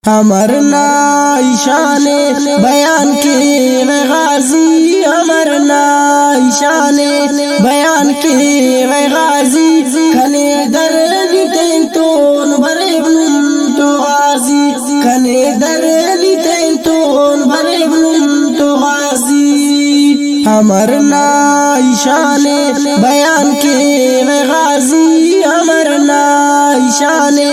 अमरना ईशाने बयान के मैं गाजी, अमरना ईशाने बयान के मैं गाजी, खने दर्द तेंतोन बरे ब्लूम तो गाजी, खने दर्द तेंतोन बरे ब्लूम तो गाजी। अमरना ईशाने बयान के मैं गाजी, अमरना ईशाने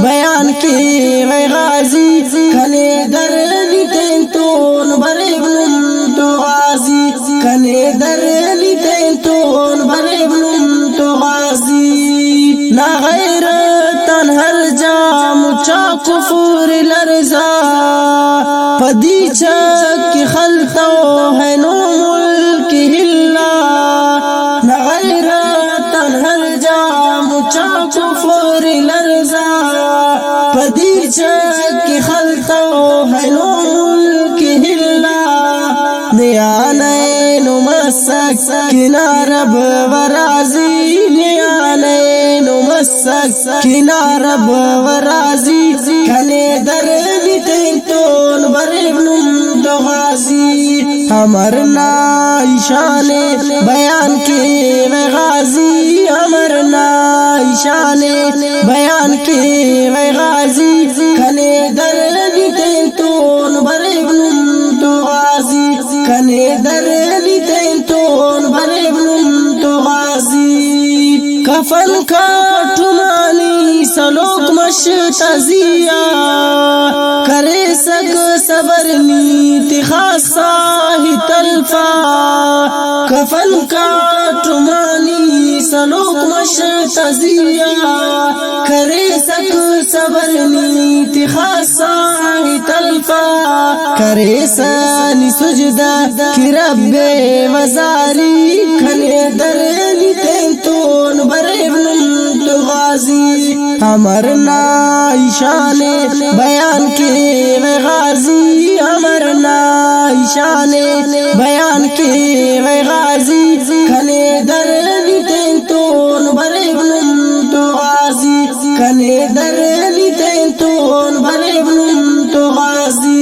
बयान के मैं गाजी, खने दर्द तेंतोन बरे ब्लूम तो गाजी, खने दर्द तेंतोन बरे ब्लूम तो गाजी। ना गैर तनहर जा मुचा कुफूर लरजा, पदीचा की खलता है नो मुल्क हिल्ला। ना गैर तनहर जा मुचा कुफूर लरजा, पदीचा की खलता है नो मुल्क हिल्ला। नियाने नो मसक किनारब वराजी, नियाने नो मसक किनारब वराजी, खने दर्द तेंतोन बरे ब्लूम तो गाजी। अमरना ईशाने बयान के मैं गाजी, अमरना ईशाने बयान के मैं गाजी, खने दर्द तेंतोन बरे ब्लूम तो गाजी, खने दर्द तेंतोन बरे ब्लूम तो गाजी। कफन का ठुमानी सलोक मशतजिया, करे सक सबर नीति खासा ही तल्फा। कफन का ठुमानी सलोक मशतजिया, करे सक सबर नीति खासा ही तल्फा। करे सनी सुजदा कि रब्बे मजारी, खने दर्द तेंतोन बरे ब्लूम तो गाजी। अमरना ईशाने बयान के मैं गाजी, अमरना ईशाने बयान के मैं गाजी, खने दर्द तेंतोन बरे ब्लूम तो गाजी, खने दर्द तेंतोन बरे ब्लूम तो गाजी।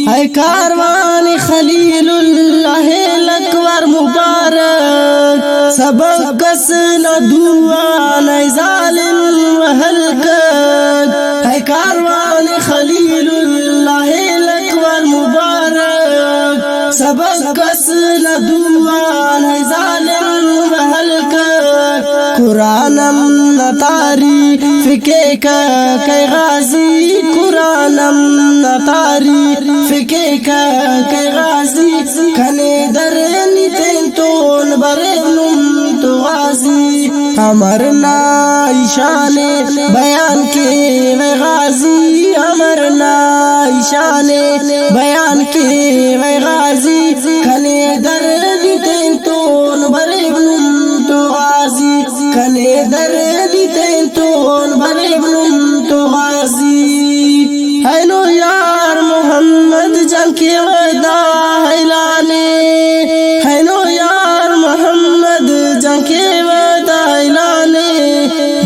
है कारवान खलीलुल्लाह अकबर मुबारक, सबक कस न दुआ न जालिम हलकत। है कारवान खलीलुल्लाह अकबर मुबारक, सबक कस न दुआ न जालिम हलकत। कुरानम न तारीफ़ के गाजी, कुरानम न तारीफ़ के गाजी, खने दर्द तेंतोन बरे ब्लूम तो गाजी। अमरना ईशाने बयान के मैं गाजी, अमरना ईशाने बयान के मैं गाजी, खने दर्द तेंतोन बरे ब्लूम तो गाजी, खने दर्द तेंतोन बरे ब्लूम तो गाजी। हेलो यार मोहम्मद जंग के वदा ऐलाने, हेलो यार मोहम्मद जंग के वदा ऐलाने।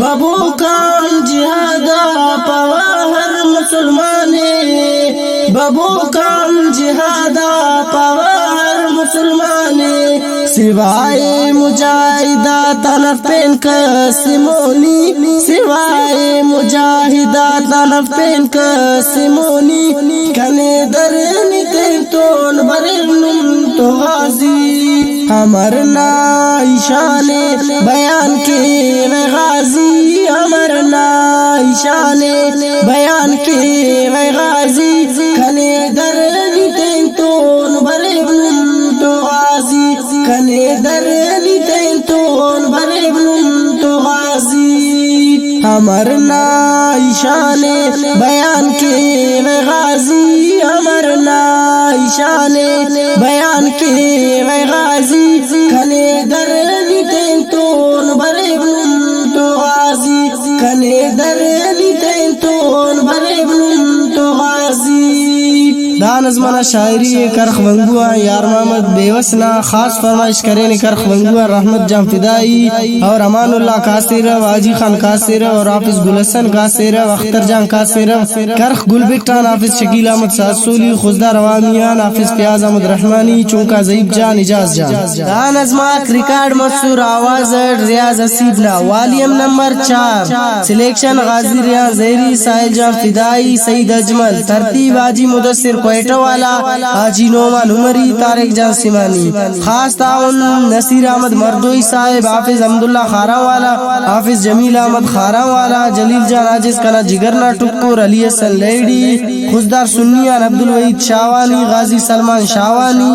बबू काम जिहादा पावा हर मुसलमाने, बबू काम जिहादा पावा हर मुसलमाने। सिवाय मुजाहिदा तनफ पेन कसिमोनी, सिवाय मुजाहिदा तनफ पेन कसिमोनी, खने दर्द तेंतोन बरे ब्लूम तो गाजी। अमरना ईशाने बयान के मैं गाजी, अमरना ईशाने बयान के मैं गाजी, खने दर्द तेंतोन बरे ब्लूम तो गाजी, खने दर्द तेंतोन बरे ब्लूम तो गाजी। अमरना ईशाने बयान के मैं गाजी, अमरना ईशाने बयान के मैं गाजी, खने दर्द तेंतोन बरे ब्लूम तो गाजी, खने दर्द तेंतोन बरे ब्लूम तो गाजी। नज़माना शायरी करख वंगुआ यार मोहम्मद बेवसना खास फरमाइश करें करख वंगुआ रहमत जाम फिदाई और अमानुल्लाह कासिरव हाजी खान कासिरव और हाफिज गुलसन कासिरव अख्तर जान कासिरव करख गुलबिटान हाफिज शकील अहमद सासूली खुजदा रवामियान हाफिज प्याज अहमद रहमानी चुंका जईब जान इजाज जान नज़मा रिकॉर्ड मशहूर आवाज रियाज हसीबना वॉल्यूम नंबर 4 सिलेक्शन गाजी रियाज ज़हरी साहिल जान फिदाई सईद अजमल तरतीब हाजी मुदस्सिर कोयटा वाला हाजी नोमान उमरी तारिक जान सिमानी खास ताउन नसीर अहमद मर्दोई साहिब हाफिज अब्दुल्ला खारा वाला हाफिज जमील अहमद खारा वाला जलील जान आजिज कना जिगरना टुक्कुर अली हसन लेडी खुजदार सुन्नियान अब्दुल वहीद शावानी गाजी सलमान शावानी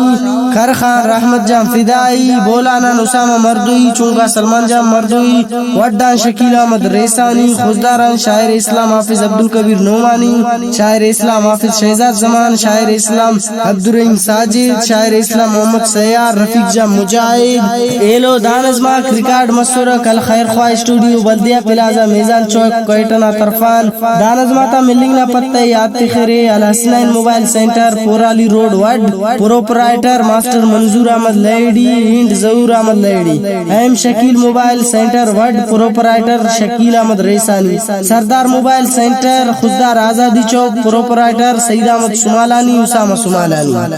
खर खान रहमत जान फिदाई बोलाना उसामा मर्दोई चुंगा सलमान जान मर्दोई वड्डान शकील अहमद रेसानी खुजदारान शायर इस्लाम हाफिज अब्दुल कबीर नोमानी शायर इस्लाम हाफिज शहजाद जमान शायर इस्लाम अब्दुर्रहीम साजिद शायर इस्लाम मोहम्मद सयार रफीक जाम मुजाहिद एलो दानज़मा रिकॉर्ड मशहूर कल खैर ख्वाह स्टूडियो बल्दिया प्लाजा मेजान चौक कोयटा तरफान दानज़मा ता मिलिंग ना पत्ता याद तिखरे Al Hasnain mobile centre Porali road वड प्रोपराइटर मास्टर मंजूर अहमद लेडी हिंद जहूर अहमद लेडी एम शकील मोबाइल सेंटर वड proprietor Shakeel Ahmed Raisani Sardar mobile centre Khuzdar Azadi Chowk proprietor Saeed Ahmed Sumalani Usama सुमालानी।